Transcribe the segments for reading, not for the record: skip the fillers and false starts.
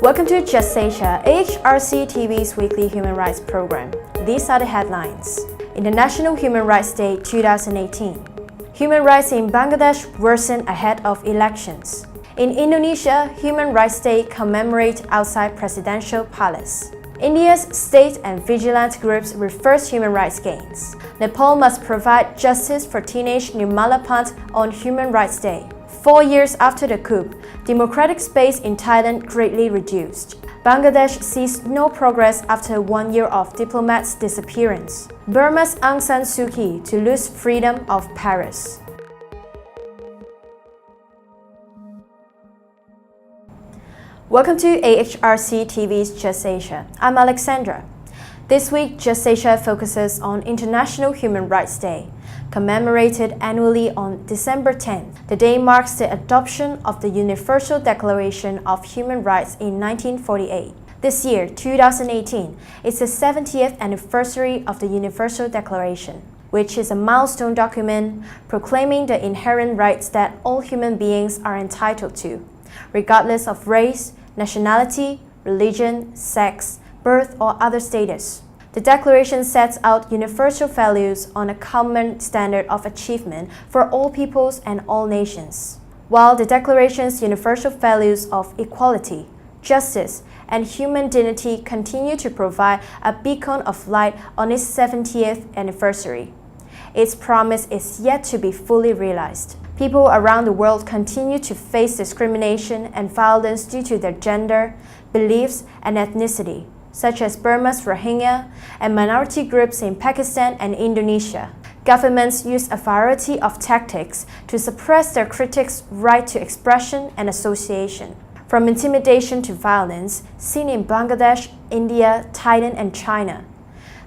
Welcome to Just Asia, AHRC TV's weekly human rights program. These are the headlines. International Human Rights Day 2018. Human rights in Bangladesh worsen ahead of elections. In Indonesia, Human Rights Day commemorate outside Presidential Palace. India's state and vigilante groups reverse human rights gains. Nepal must provide justice for teenage Nirmala Pant on Human Rights Day. 4 years after the coup, democratic space in Thailand greatly reduced. Bangladesh sees no progress after 1 year of diplomats' disappearance. Burma's Aung San Suu Kyi to lose freedom of Paris. Welcome to AHRC TV's Just Asia. I'm Alexandra. This week, Just Asia focuses on International Human Rights Day, commemorated annually on December 10th. The day marks the adoption of the Universal Declaration of Human Rights in 1948. This year, 2018, is the 70th anniversary of the Universal Declaration, which is a milestone document proclaiming the inherent rights that all human beings are entitled to, regardless of race, nationality, religion, sex, birth, or other status. The Declaration sets out universal values on a common standard of achievement for all peoples and all nations. While the Declaration's universal values of equality, justice, and human dignity continue to provide a beacon of light on its 70th anniversary, its promise is yet to be fully realized. People around the world continue to face discrimination and violence due to their gender, beliefs, and ethnicity, such as Burma's Rohingya and minority groups in Pakistan and Indonesia. Governments use a variety of tactics to suppress their critics' right to expression and association. From intimidation to violence, seen in Bangladesh, India, Thailand, and China.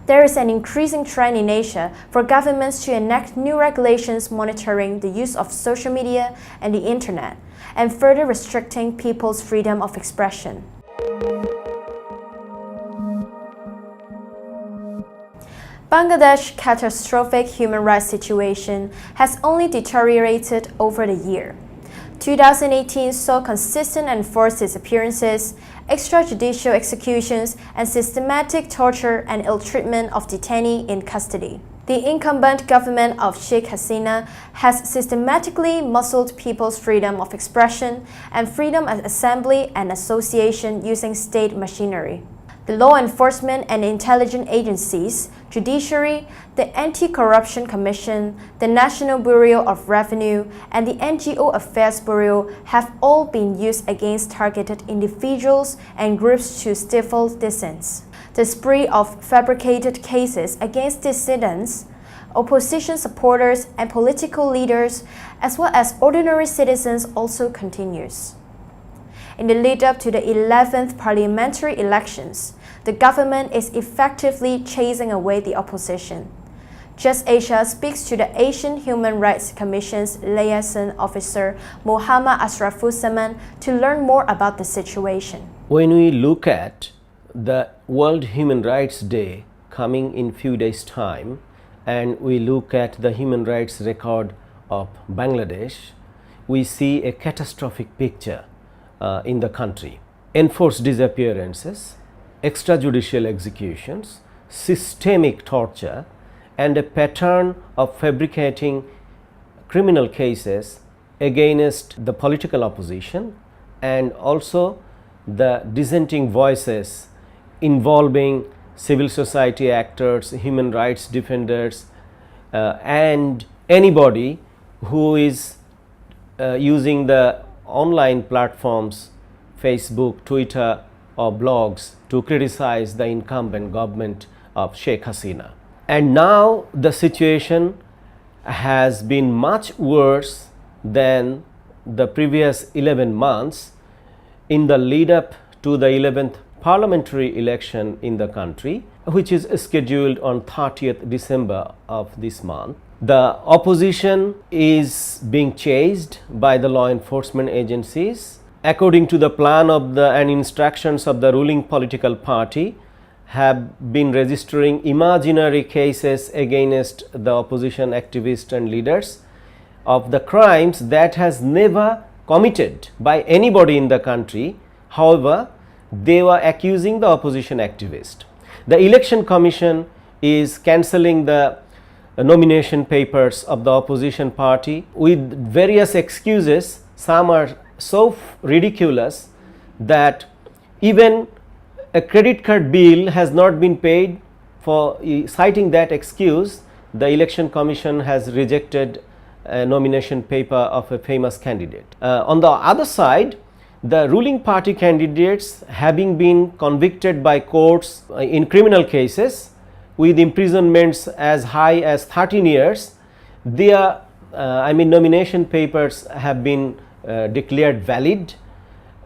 There is an increasing trend in Asia for governments to enact new regulations monitoring the use of social media and the internet, and further restricting people's freedom of expression. Bangladesh's catastrophic human rights situation has only deteriorated over the year. 2018 saw consistent and forced disappearances, extrajudicial executions, and systematic torture and ill-treatment of detainees in custody. The incumbent government of Sheikh Hasina has systematically muzzled people's freedom of expression and freedom of assembly and association using state machinery. The law enforcement and intelligence agencies, judiciary, the Anti-Corruption Commission, the National Bureau of Revenue, and the NGO Affairs Bureau have all been used against targeted individuals and groups to stifle dissent. The spree of fabricated cases against dissidents, opposition supporters, and political leaders, as well as ordinary citizens, also continues. In the lead-up to the 11th parliamentary elections, the government is effectively chasing away the opposition. Just Asia speaks to the Asian Human Rights Commission's Liaison officer Mohammad Ashrafuzzaman to learn more about the situation. When we look at the World Human Rights Day coming in few days' time, and we look at the human rights record of Bangladesh, we see a catastrophic picture in the country. Enforced disappearances, extrajudicial executions, systemic torture, and a pattern of fabricating criminal cases against the political opposition, and also the dissenting voices involving civil society actors, human rights defenders, and anybody who is using the online platforms, Facebook, Twitter, or blogs to criticize the incumbent government of Sheikh Hasina. And now the situation has been much worse than the previous 11 months in the lead up to the 11th parliamentary election in the country, which is scheduled on 30th December of this month. The opposition is being chased by the law enforcement agencies. According to the plan of and instructions of the ruling political party, have been registering imaginary cases against the opposition activists and leaders of the crimes that has never committed by anybody in the country. However, they were accusing the opposition activist. The election commission is cancelling the nomination papers of the opposition party with various excuses. Some are so ridiculous that even a credit card bill has not been paid. For citing that excuse, the election commission has rejected a nomination paper of a famous candidate. On the other side, the ruling party candidates, having been convicted by courts in criminal cases with imprisonments as high as 13 years, their nomination papers have been declared valid.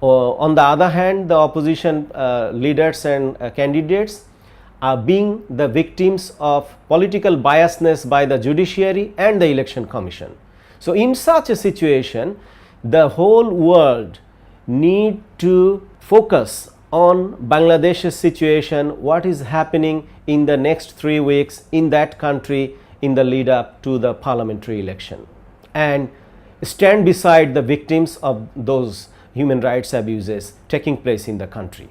On the other hand, the opposition leaders and candidates are being the victims of political biasness by the judiciary and the election commission. So in such a situation, the whole world need to focus on Bangladesh's situation, what is happening in the next 3 weeks in that country in the lead up to the parliamentary election, and stand beside the victims of those human rights abuses taking place in the country.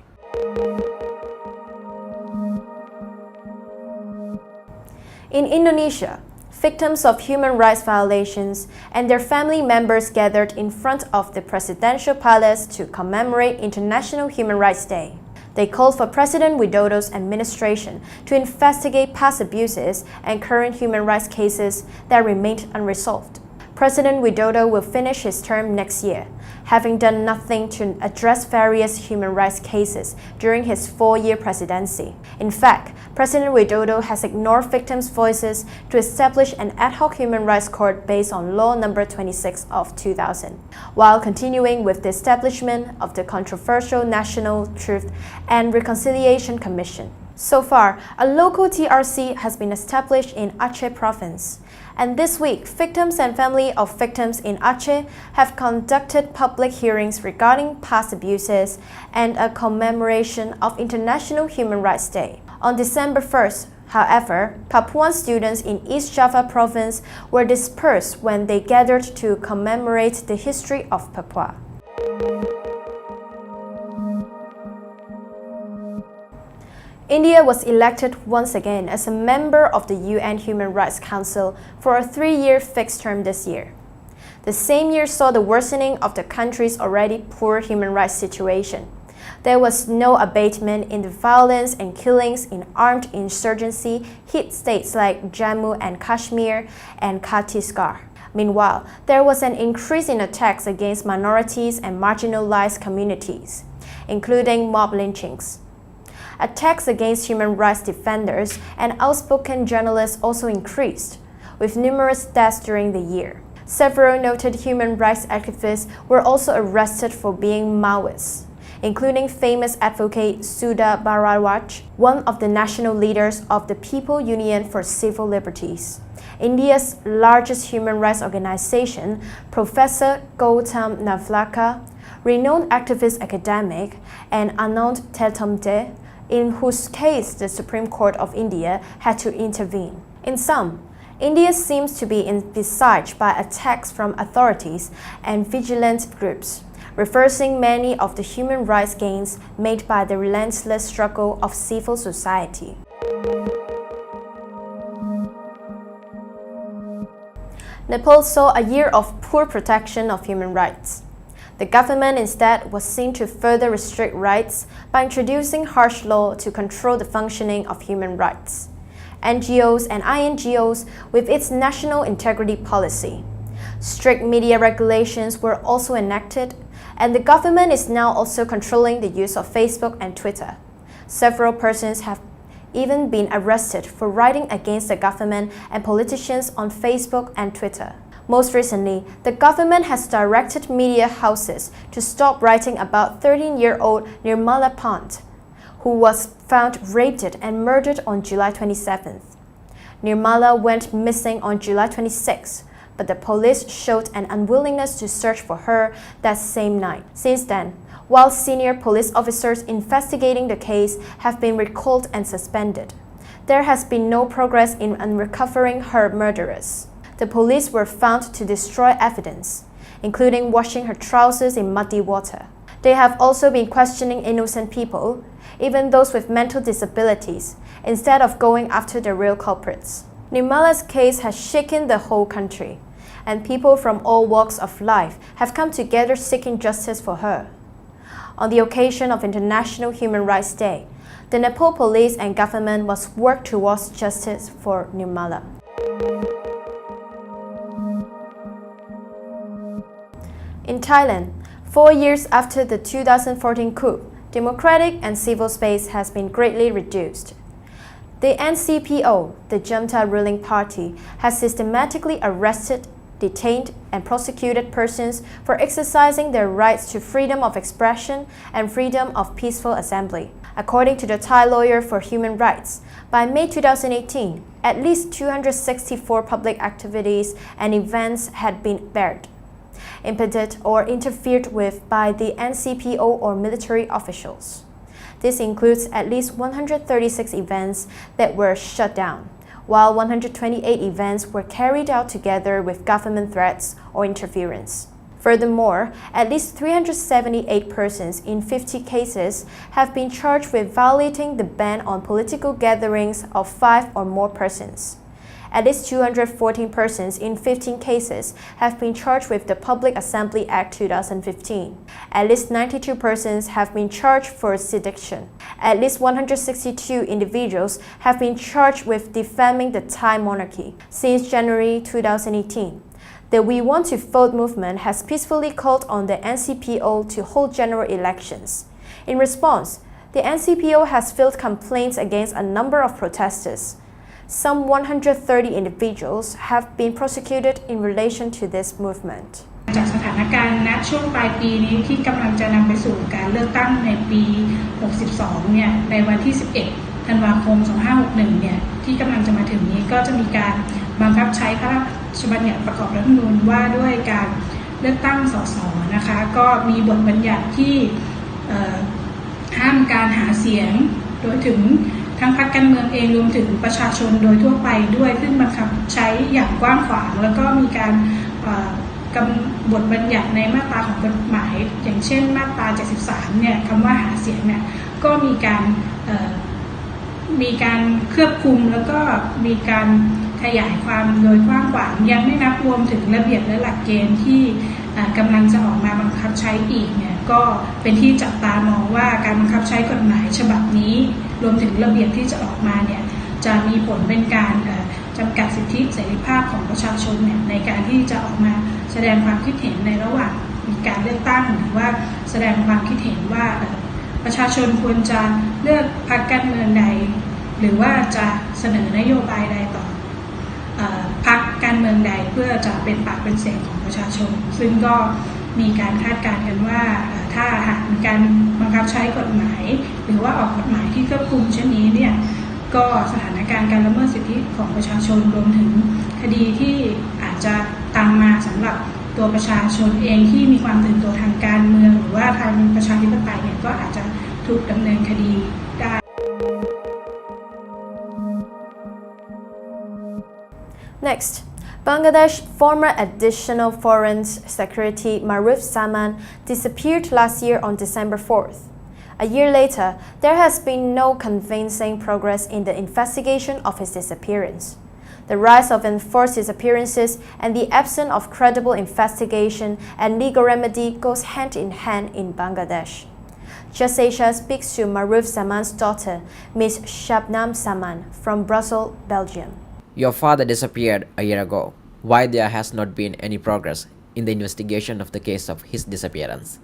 In Indonesia, victims of human rights violations and their family members gathered in front of the presidential palace to commemorate International Human Rights Day. They called for President Widodo's administration to investigate past abuses and current human rights cases that remained unresolved. President Widodo will finish his term next year, having done nothing to address various human rights cases during his 4-year presidency. In fact, President Widodo has ignored victims' voices to establish an ad hoc human rights court based on Law No. 26 of 2000, while continuing with the establishment of the controversial National Truth and Reconciliation Commission. So far, a local TRC has been established in Aceh province. And this week, victims and family of victims in Aceh have conducted public hearings regarding past abuses and a commemoration of International Human Rights Day. On December 1st, however, Papuan students in East Java province were dispersed when they gathered to commemorate the history of Papua. India was elected once again as a member of the UN Human Rights Council for a 3-year fixed term this year. The same year saw the worsening of the country's already poor human rights situation. There was no abatement in the violence and killings in armed insurgency hit states like Jammu and Kashmir and Chhattisgarh. Meanwhile, there was an increase in attacks against minorities and marginalized communities, including mob lynchings. Attacks against human rights defenders and outspoken journalists also increased, with numerous deaths during the year. Several noted human rights activists were also arrested for being Maoists, including famous advocate Sudha Bharadwaj, one of the national leaders of the People Union for Civil Liberties. India's largest human rights organization, Professor Gautam Navlakha, renowned activist academic, and Anand Teltomte, in whose case the Supreme Court of India had to intervene. In sum, India seems to be besieged by attacks from authorities and vigilant groups, reversing many of the human rights gains made by the relentless struggle of civil society. Nepal saw a year of poor protection of human rights. The government instead was seen to further restrict rights by introducing harsh law to control the functioning of human rights. NGOs and INGOs with its national integrity policy. Strict media regulations were also enacted, and the government is now also controlling the use of Facebook and Twitter. Several persons have even been arrested for writing against the government and politicians on Facebook and Twitter. Most recently, the government has directed media houses to stop writing about 13-year-old Nirmala Pant, who was found raped and murdered on July 27th. Nirmala went missing on July 26th, but the police showed an unwillingness to search for her that same night. Since then, while senior police officers investigating the case have been recalled and suspended, there has been no progress in uncovering her murderers. The police were found to destroy evidence, including washing her trousers in muddy water. They have also been questioning innocent people, even those with mental disabilities, instead of going after the real culprits. Nirmala's case has shaken the whole country, and people from all walks of life have come together seeking justice for her. On the occasion of International Human Rights Day, the Nepal police and government must work towards justice for Nirmala. In Thailand, 4 years after the 2014 coup, democratic and civil space has been greatly reduced. The NCPO, the junta ruling party, has systematically arrested, detained, and prosecuted persons for exercising their rights to freedom of expression and freedom of peaceful assembly. According to the Thai lawyer for human rights, by May 2018, at least 264 public activities and events had been barred, impeded, or interfered with by the NCPO or military officials. This includes at least 136 events that were shut down, while 128 events were carried out together with government threats or interference. Furthermore, at least 378 persons in 50 cases have been charged with violating the ban on political gatherings of 5 or more persons. At least 214 persons in 15 cases have been charged with the Public Assembly Act 2015. At least 92 persons have been charged for sedition. At least 162 individuals have been charged with defaming the Thai monarchy. Since January 2018, the We Want to Vote movement has peacefully called on the NCPO to hold general elections. In response, the NCPO has filed complaints against a number of protesters. Some 130 individuals have been prosecuted in relation to this movement. จากสถานการณ์ณช่วงปลายปีนี้ที่กำลังจะนำไปสู่การเลือกตั้งในปี 62 เนี่ยในวันที่ 11 ธันวาคม 2561 เนี่ยที่กำลังจะมาถึงนี้ก็จะมีการบังคับใช้พระราชบัญญัติประกอบรัฐธรรมนูญว่าด้วยการเลือกตั้งสสนะคะก็มีบทบัญญัติที่ห้ามการหาเสียงโดยถึงทั้งพรรคการเมืองเองรวมถึงประชาชนโดยทั่วไปด้วยซึ่งบังคับใช้อย่างกว้างขวางแล้วก็มีการกำบทบัญญัติในมาตราของกฎหมายอย่างเช่นมาตรา 73 เนี่ยคำว่าหาเสียงเนี่ยก็มีการเคลือบคลุมแล้วก็มีการขยายความโดยกว้างขวางยังไม่นับรวมถึงระเบียบและหลักเกณฑ์ที่กำลังจะออกมาบังคับใช้อีกเนี่ยก็เป็นที่จับตามองว่าการบังคับใช้กฎหมายฉบับนี้รวมถึงระเบียบที่จะออกมาเนี่ยจะมีผลเป็นการจำกัดสิทธิเสรีภาพของประชาชนเนี่ยในการที่จะออกมาแสดงความคิดเห็นในระหว่างมีการเลือกตั้งหรือว่าแสดงความคิดเห็นว่าประชาชนควรจะเลือกพรรคการเมืองใดหรือว่าจะเสนอนโยบายใดต่อพรรคการเมืองใดเพื่อจะเป็นปากเป็นเสียงของประชาชนซึ่งก็มีการคาดการณ์กันว่าถ้าหากมีการบังคับใช้กฎหมายหรือว่าออกกฎหมายที่ควบคุมเช่นนี้เนี่ยก็สถานการณ์การละเมิดสิทธิของประชาชนรวมถึงคดีที่อาจจะตามมาสำหรับตัวประชาชนเองที่มีความตื่นตัวทางการเมืองหรือว่าทางประชาธิปไตยเนี่ยก็อาจจะถูกดำเนินคดีได้ Next, Bangladesh former Additional Foreign Secretary Ashrafuzzaman disappeared last year on December 4th. A year later, there has been no convincing progress in the investigation of his disappearance. The rise of enforced disappearances and the absence of credible investigation and legal remedy goes hand in hand in Bangladesh. Just Asia speaks to Ashrafuzzaman's daughter, Ms. Shabnam Zaman, from Brussels, Belgium. Your father disappeared a year ago. Why there has not been any progress in the investigation of the case of his disappearance?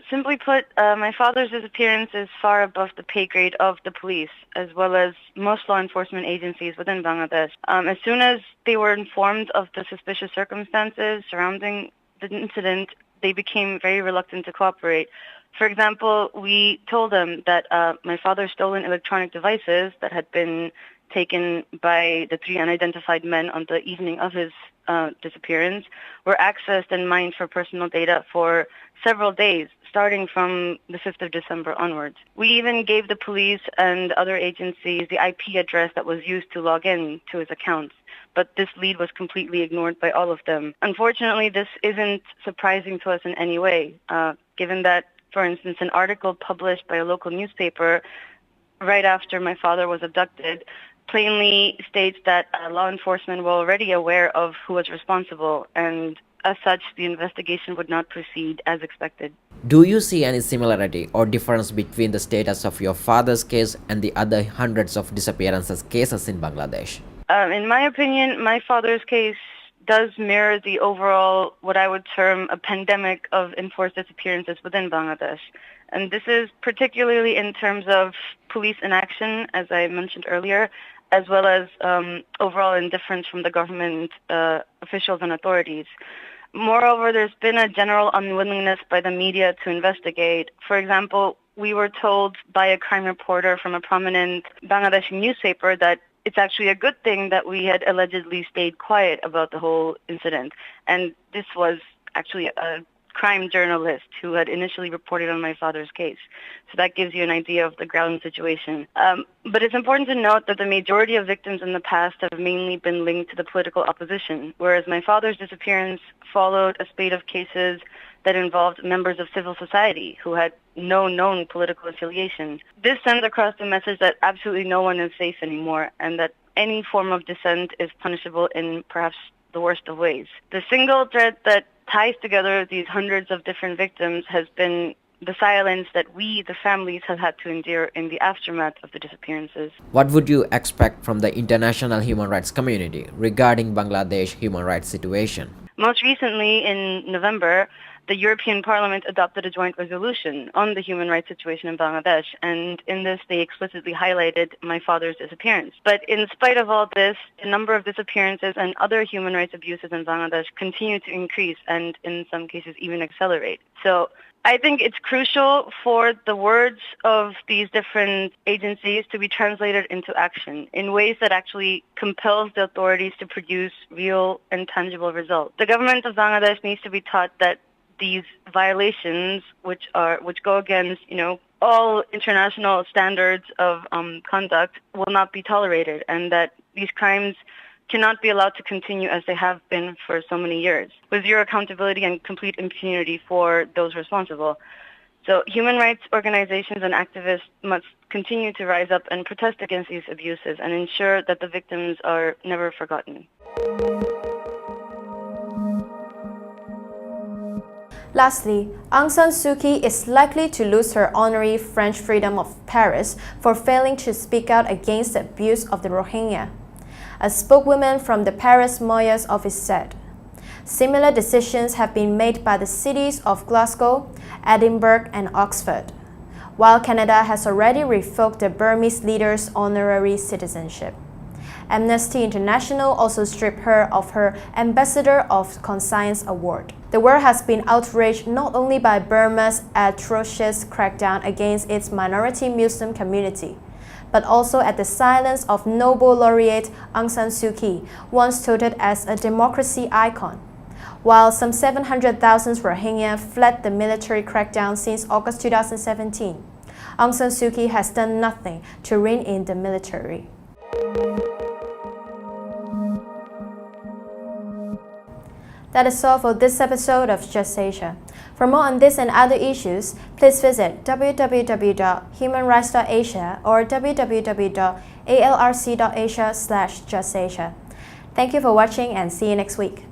Simply put, my father's disappearance is far above the pay grade of the police, as well as most law enforcement agencies within Bangladesh. As soon as they were informed of the suspicious circumstances surrounding the incident, they became very reluctant to cooperate. For example, we told them that my father's stolen electronic devices that had been taken by the 3 unidentified men on the evening of his disappearance were accessed and mined for personal data for several days, starting from the 5th of December onwards. We even gave the police and other agencies the IP address that was used to log in to his accounts, but this lead was completely ignored by all of them. Unfortunately, this isn't surprising to us in any way, given that For instance, an article published by a local newspaper right after my father was abducted plainly states that law enforcement were already aware of who was responsible, and as such, the investigation would not proceed as expected. Do you see any similarity or difference between the status of your father's case and the other hundreds of disappearances cases in Bangladesh? In my opinion, my father's case does mirror the overall, what I would term, a pandemic of enforced disappearances within Bangladesh. And this is particularly in terms of police inaction, as I mentioned earlier, as well as overall indifference from the government officials and authorities. Moreover, there's been a general unwillingness by the media to investigate. For example, we were told by a crime reporter from a prominent Bangladeshi newspaper that it's actually a good thing that we had allegedly stayed quiet about the whole incident. And this was actually a crime journalist who had initially reported on my father's case. So that gives you an idea of the ground situation. But it's important to note that the majority of victims in the past have mainly been linked to the political opposition, whereas my father's disappearance followed a spate of cases that involved members of civil society who had no known political affiliation. This sends across the message that absolutely no one is safe anymore, and that any form of dissent is punishable in perhaps the worst of ways. The single thread that ties together these hundreds of different victims has been the silence that we, the families, have had to endure in the aftermath of the disappearances. What would you expect from the international human rights community regarding Bangladesh human rights situation? Most recently, in November, the European Parliament adopted a joint resolution on the human rights situation in Bangladesh, and in this they explicitly highlighted my father's disappearance. But in spite of all this, the number of disappearances and other human rights abuses in Bangladesh continue to increase and in some cases even accelerate. So I think it's crucial for the words of these different agencies to be translated into action in ways that actually compels the authorities to produce real and tangible results. The government of Bangladesh needs to be taught that these violations, which go against, all international standards of conduct, will not be tolerated, and that these crimes cannot be allowed to continue as they have been for so many years, with zero accountability and complete impunity for those responsible. So human rights organizations and activists must continue to rise up and protest against these abuses and ensure that the victims are never forgotten. Lastly, Aung San Suu Kyi is likely to lose her honorary French Freedom of Paris for failing to speak out against the abuse of the Rohingya. A spokeswoman from the Paris Mayor's office said, "Similar decisions have been made by the cities of Glasgow, Edinburgh, and Oxford, while Canada has already revoked the Burmese leader's honorary citizenship. Amnesty International also stripped her of her Ambassador of Conscience award." The world has been outraged not only by Burma's atrocious crackdown against its minority Muslim community, but also at the silence of Nobel laureate Aung San Suu Kyi, once touted as a democracy icon. While some 700,000 Rohingya fled the military crackdown since August 2017, Aung San Suu Kyi has done nothing to rein in the military. That is all for this episode of Just Asia. For more on this and other issues, please visit www.humanrights.asia or www.alrc.asia/justasia. Thank you for watching and see you next week.